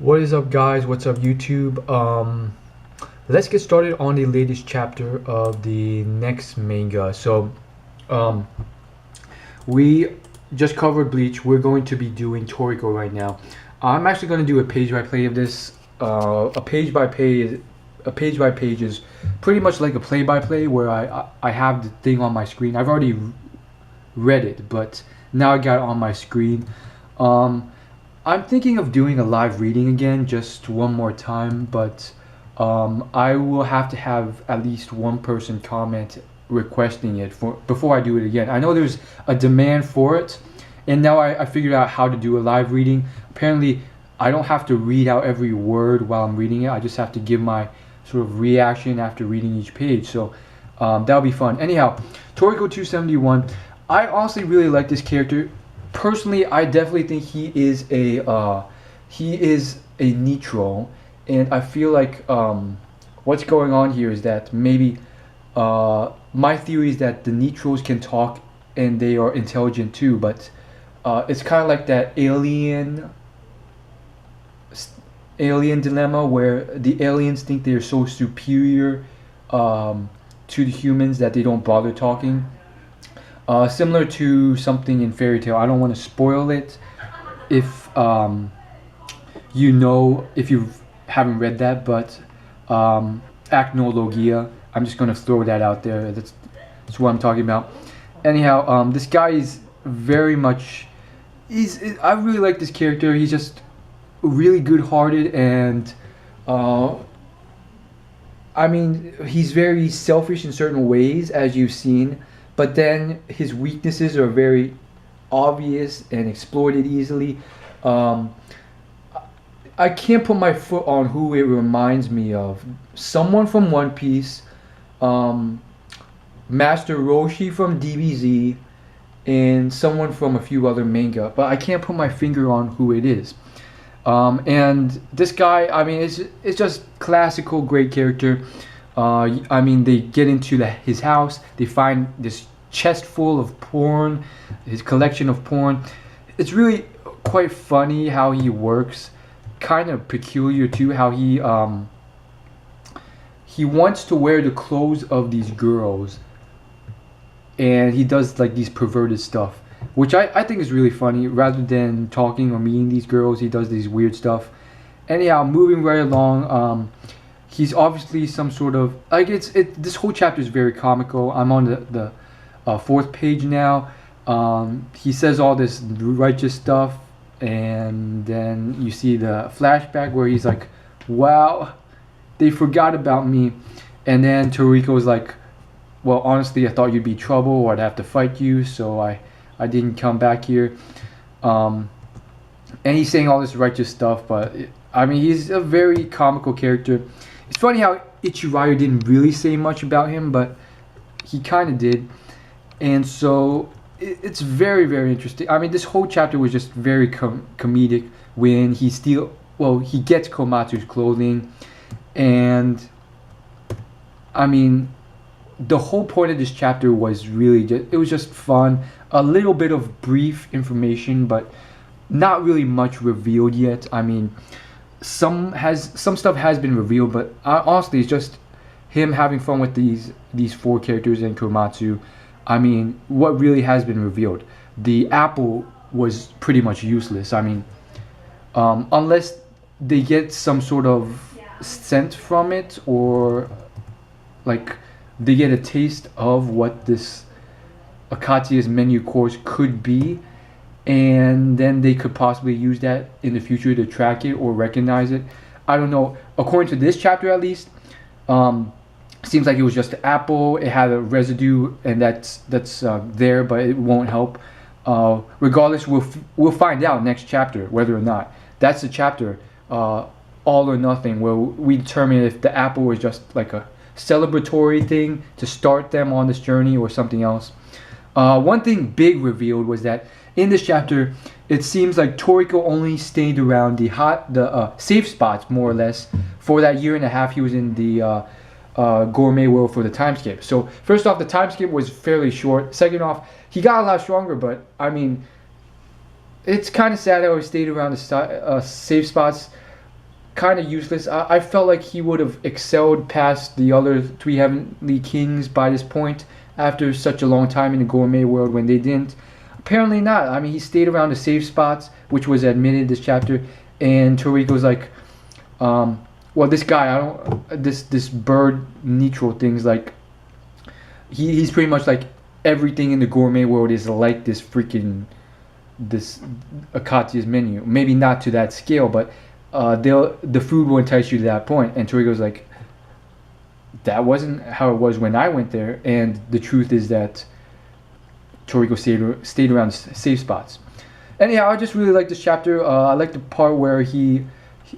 What is up, guys? What's up, YouTube? Let's get started on the latest chapter of the next manga. Um, we just covered Bleach. We're going to be doing Toriko right now. I'm actually going to do a page by play of this. A page by page is pretty much like a play by play where I have the thing on my screen. I've already read it, but now I got it on my screen. I'm thinking of doing a live reading again, just one more time, but I will have to have at least one person comment requesting it before I do it again. I know there's a demand for it, and now I figured out how to do a live reading. Apparently, I don't have to read out every word while I'm reading it. I just have to give my sort of reaction after reading each page. So that'll be fun. Anyhow, Toriko 271. I honestly really like this character. Personally, I definitely think he is a neutral, and I feel like what's going on here is that maybe my theory is that the neutrals can talk and they are intelligent too, but it's kind of like that alien dilemma where the aliens think they're so superior to the humans that they don't bother talking. Similar to something in Fairy Tail. I don't want to spoil it if if you haven't read that, but acnologia. I'm just gonna throw that out there. That's what I'm talking about. Anyhow, this guy is very much. I really like this character. He's just really good-hearted, and he's very selfish in certain ways, as you've seen. But then his weaknesses are very obvious and exploited easily. I can't put my foot on who it reminds me of. Someone from One Piece, Master Roshi from DBZ, and someone from a few other manga. But I can't put my finger on who it is. And this guy, it's just classical great character. They get into his house. They find this chest full of porn, his collection of porn. It's really quite funny how he works. Kind of peculiar too, how he wants to wear the clothes of these girls, and he does like these perverted stuff, which I think is really funny. Rather than talking or meeting these girls, he does these weird stuff. Anyhow, moving right along. He's obviously some sort of this whole chapter is very comical. I'm on the fourth page now. He says all this righteous stuff, and then you see the flashback where he's like, "Wow, they forgot about me," and then Toriko's like, "Well, honestly, I thought you'd be trouble or I'd have to fight you, so I didn't come back here." And he's saying all this righteous stuff, but he's a very comical character. It's funny how Ichirayu didn't really say much about him, but he kind of did. And so it's very, very interesting. This whole chapter was just very comedic when he gets Komatsu's clothing. And, the whole point of this chapter was really it was just fun. A little bit of brief information, but not really much revealed yet. Some stuff has been revealed, but honestly, it's just him having fun with these four characters and Komatsu. What really has been revealed? The apple was pretty much useless. Unless they get some sort of scent from it, or like they get a taste of what this Akatsuya's menu course could be, and then they could possibly use that in the future to track it or recognize it. I don't know. According to this chapter, at least, seems like it was just an apple. It had a residue, and that's there, but it won't help. Regardless, we'll find out next chapter whether or not. That's the chapter, all or nothing, where we determine if the apple is just like a celebratory thing to start them on this journey or something else. One thing big revealed was that in this chapter, it seems like Toriko only stayed around the safe spots, more or less, for that year and a half he was in the gourmet world for the time skip. So first off, the time skip was fairly short. Second off, he got a lot stronger, but it's kind of sad how he stayed around the safe spots. kind of useless. I felt like he would have excelled past the other three Heavenly Kings by this point after such a long time in the gourmet world when they didn't. Apparently not. I mean, he stayed around the safe spots, which was admitted this chapter, and Toriko's like, well, this guy, I don't, this bird neutral thing's like, he's pretty much like everything in the gourmet world is like this freaking, this Akatsu's menu. Maybe not to that scale, but the food will entice you to that point. And Toriko's like, that wasn't how it was when I went there. And the truth is that Toriko stayed around safe spots. Anyhow, I just really like this chapter. I like the part where he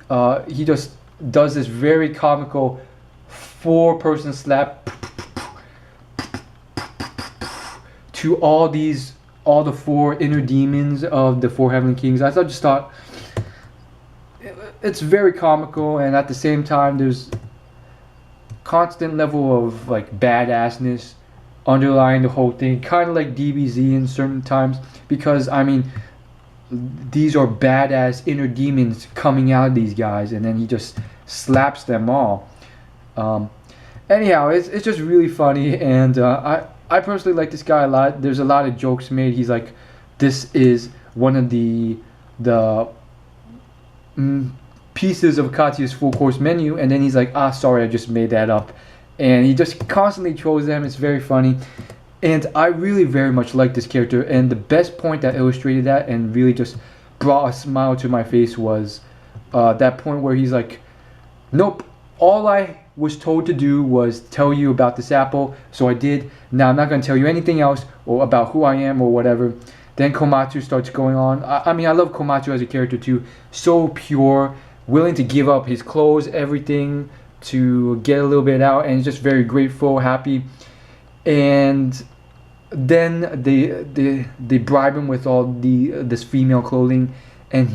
just does this very comical 4-person slap to all the 4 inner demons of the 4 Heavenly Kings. I just thought it's very comical, and at the same time there's constant level of like badassness underlying the whole thing, kind of like DBZ in certain times, because I mean these are badass inner demons coming out of these guys, and then he just slaps them all. Anyhow, it's just really funny, and I personally like this guy a lot. There's a lot of jokes made. He's like, this is one of the pieces of Katsu's full course menu, and then he's like, sorry, I just made that up, and he just constantly trolls them. It's very funny, and I really very much like this character. And the best point that illustrated that and really just brought a smile to my face was that point where he's like, nope, all I was told to do was tell you about this apple, so I did. Now I'm not going to tell you anything else or about who I am or whatever. Then Komatsu starts going on. I mean, I love Komatsu as a character too. So pure, willing to give up his clothes, everything to get a little bit out, and just very grateful, happy. And then they bribe him with all this female clothing, and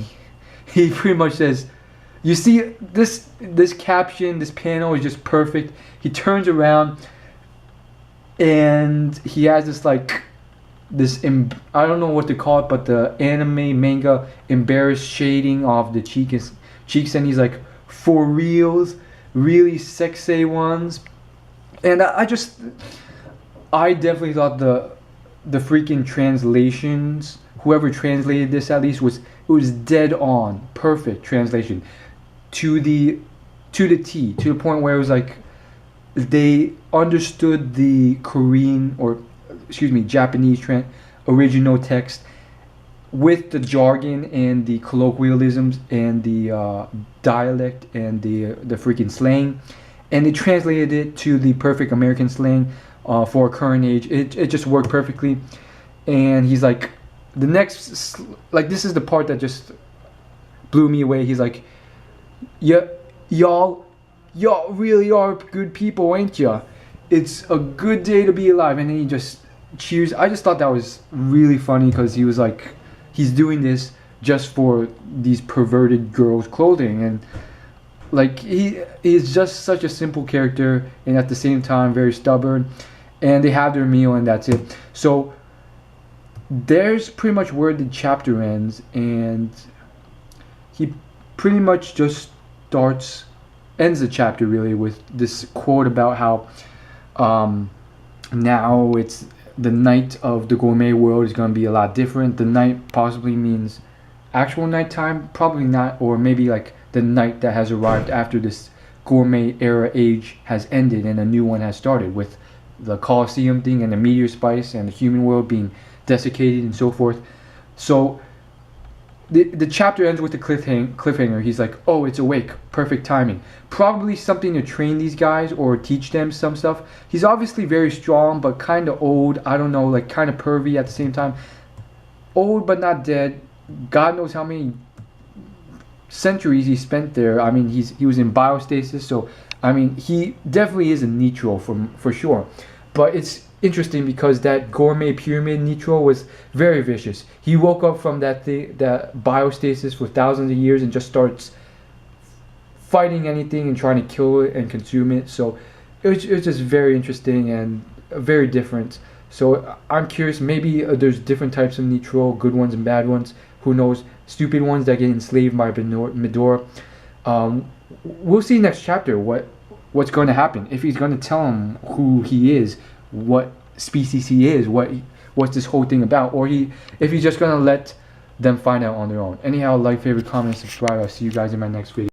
he pretty much says, you see, this caption, this panel is just perfect. He turns around and he has this like I don't know what to call it, but the anime manga embarrassed shading of the cheeks, and he's like, for reals, really sexy ones. And I definitely thought the freaking translations, whoever translated this at least, it was dead on, perfect translation to the T, to the point where it was like they understood the Korean, or excuse me, Japanese original text with the jargon and the colloquialisms and the dialect and the freaking slang, and they translated it to the perfect American slang for a current age. It just worked perfectly. And he's like, the next, like, this is the part that just blew me away. He's like, yeah, y'all really are good people, ain't ya? It's a good day to be alive. And then he just cheers. I just thought that was really funny, because he was like, he's doing this just for these perverted girls' clothing, and like he is just such a simple character, and at the same time very stubborn. And they have their meal, and that's it. So there's pretty much where the chapter ends, and he pretty much just ends the chapter really with this quote about how now it's the night of the gourmet world is going to be a lot different. The night possibly means actual nighttime, probably not, or maybe like the night that has arrived after this gourmet era age has ended and a new one has started, with the Colosseum thing and the meteor spice and the human world being desiccated and so forth. So the chapter ends with the cliffhanger. He's like, oh, it's awake, perfect timing. Probably something to train these guys or teach them some stuff. He's obviously very strong, but kind of old. I don't know, like kind of pervy at the same time. Old but not dead. God knows how many centuries he spent there. I mean, he was in biostasis, so I mean, he definitely is a neutral for sure. But it's interesting because that gourmet pyramid neutral was very vicious. He woke up from that biostasis for thousands of years and just starts fighting anything and trying to kill it and consume it. So it was just very interesting and very different. So I'm curious, maybe there's different types of neutral, good ones and bad ones. Who knows? Stupid ones that get enslaved by Midora. We'll see next chapter what's going to happen. If he's going to tell him who he is, what species he is, what's this whole thing about, or if he's just going to let them find out on their own. Anyhow, like, favorite, comment, subscribe. I'll see you guys in my next video.